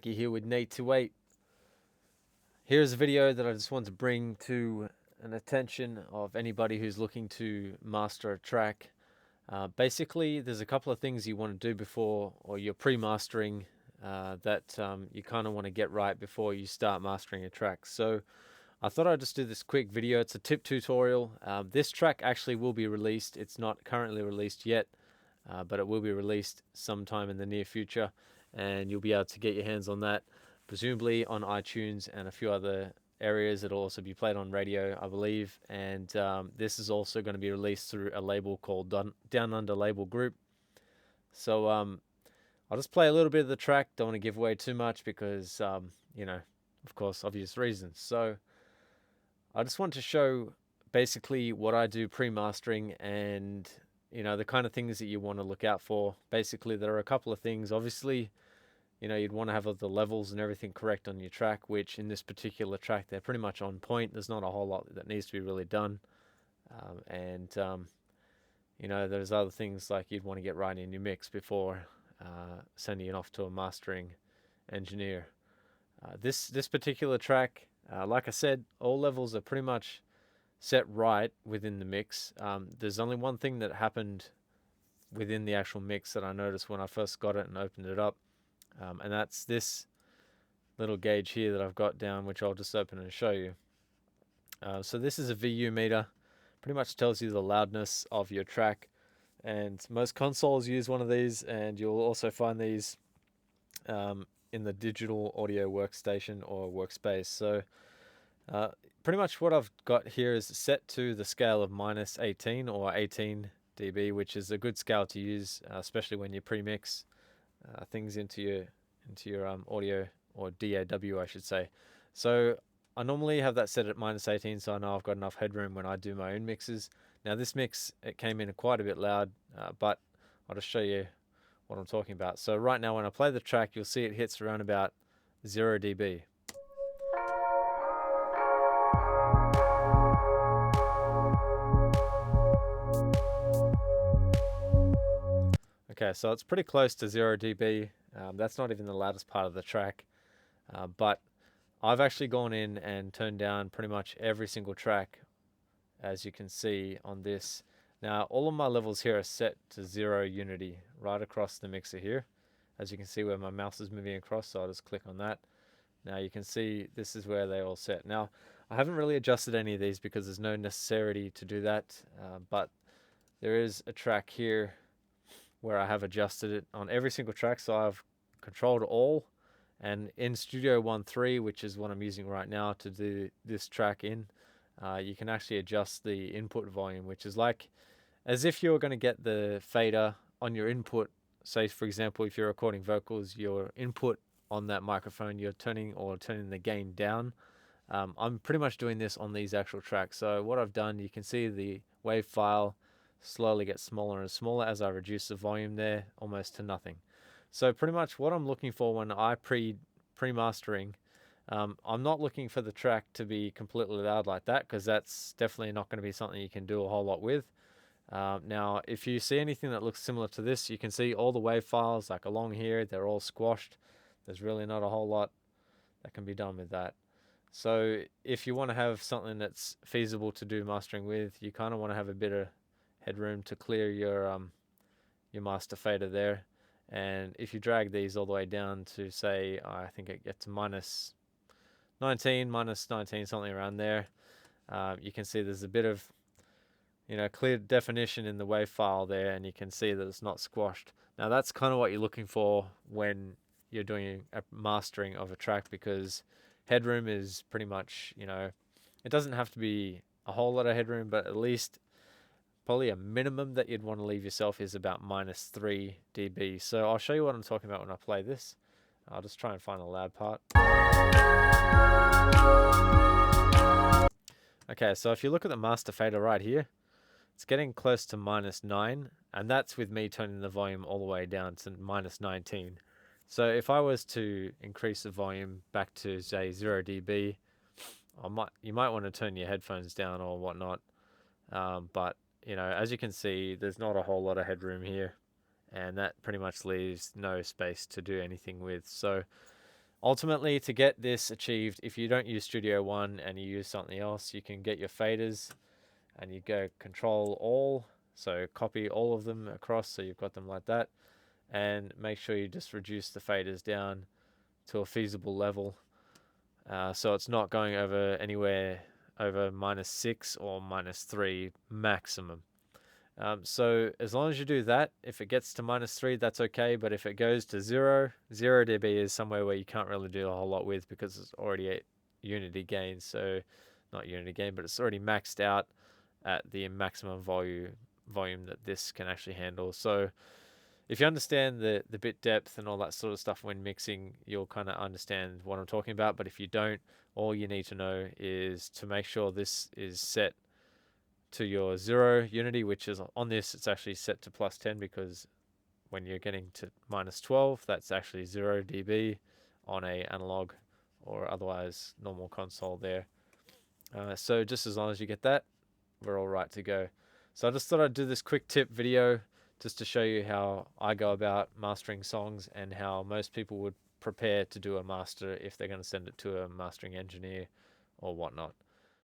You're here with Nate 28. Here's a video that I just want to bring to an attention of anybody who's looking to master a track. Basically, there's a couple of things you want to do before, or you're pre-mastering, that you kind of want to get right before you start mastering a track. So I thought I'd just do this quick video. It's a tip tutorial. This track actually will be released. It's not currently released yet, but it will be released sometime in the near future, and you'll be able to get your hands on that, presumably on iTunes and a few other areas. It'll also be played on radio, I believe, and this is also going to be released through a label called Down Under Label Group. So I'll just play a little bit of the track. Don't want to give away too much because, of course, obvious reasons. So I just want to show basically what I do pre-mastering and the kind of things that you want to look out for. Basically, there are a couple of things. Obviously, you'd want to have the levels and everything correct on your track, which in this particular track, they're pretty much on point. There's not a whole lot that needs to be really done. There's other things like you'd want to get right in your mix before sending it off to a mastering engineer. This particular track, like I said, all levels are pretty much set right within the mix. There's only one thing that happened within the actual mix that I noticed when I first got it and opened it up, and that's this little gauge here that I've got down, which I'll just open and show you. So this is a VU meter. Pretty much tells you the loudness of your track, and most consoles use one of these, and you'll also find these in the digital audio workstation or workspace. So pretty much what I've got here is set to the scale of -18 or 18 dB, which is a good scale to use, especially when you pre-mix things into your audio, or DAW, I should say. So I normally have that set at -18, so I know I've got enough headroom when I do my own mixes. Now this mix, it came in quite a bit loud, but I'll just show you what I'm talking about. So right now when I play the track, you'll see it hits around about 0 dB. Okay, so it's pretty close to 0 dB. That's not even the loudest part of the track, but I've actually gone in and turned down pretty much every single track, as you can see on this. Now, all of my levels here are set to 0 unity right across the mixer here, as you can see where my mouse is moving across, so I'll just click on that. Now you can see this is where they all set. Now, I haven't really adjusted any of these because there's no necessity to do that, but there is a track here where I have adjusted it on every single track, so I've controlled all. And in Studio 1.3, which is what I'm using right now to do this track in, you can actually adjust the input volume, which is like as if you're going to get the fader on your input. Say, for example, if you're recording vocals, your input on that microphone, you're turning the gain down. I'm pretty much doing this on these actual tracks. So what I've done, you can see the wave file slowly gets smaller and smaller as I reduce the volume there almost to nothing. So pretty much what I'm looking for when I pre-mastering, I'm not looking for the track to be completely loud like that, because that's definitely not going to be something you can do a whole lot with. Now, if you see anything that looks similar to this, you can see all the wave files like along here, they're all squashed. There's really not a whole lot that can be done with that. So if you want to have something that's feasible to do mastering with, you kind of want to have a bit of headroom to clear your master fader there. And if you drag these all the way down to, say, I think it gets -19, -19, something around there, you can see there's a bit of clear definition in the wave file there, and you can see that it's not squashed. Now that's kind of what you're looking for when you're doing a mastering of a track, because headroom is pretty much, it doesn't have to be a whole lot of headroom, but at least probably a minimum that you'd want to leave yourself is about -3 dB. So I'll show you what I'm talking about when I play this. I'll just try and find the loud part. Okay, so if you look at the master fader right here, it's getting close to -9, and that's with me turning the volume all the way down to -19. So if I was to increase the volume back to, say, 0 dB, you might want to turn your headphones down or whatnot, but as you can see, there's not a whole lot of headroom here, and that pretty much leaves no space to do anything with. So Ultimately, to get this achieved, if you don't use Studio One and you use something else, you can get your faders and you go Control All, so copy all of them across so you've got them like that, and make sure you just reduce the faders down to a feasible level, so it's not going over anywhere over -6 or -3 maximum. So as long as you do that, if it gets to -3, that's okay. But if it goes to 0 dB is somewhere where you can't really do a whole lot with, because it's already at unity gain. So not unity gain, but it's already maxed out at the maximum volume that this can actually handle. So if you understand the bit depth and all that sort of stuff when mixing, you'll kind of understand what I'm talking about. But if you don't, all you need to know is to make sure this is set to your 0 unity, which is on this, it's actually set to +10, because when you're getting to -12, that's actually 0 dB on a analog or otherwise normal console there. So just as long as you get that, we're all right to go. So I just thought I'd do this quick tip video just to show you how I go about mastering songs and how most people would prepare to do a master if they're going to send it to a mastering engineer or whatnot.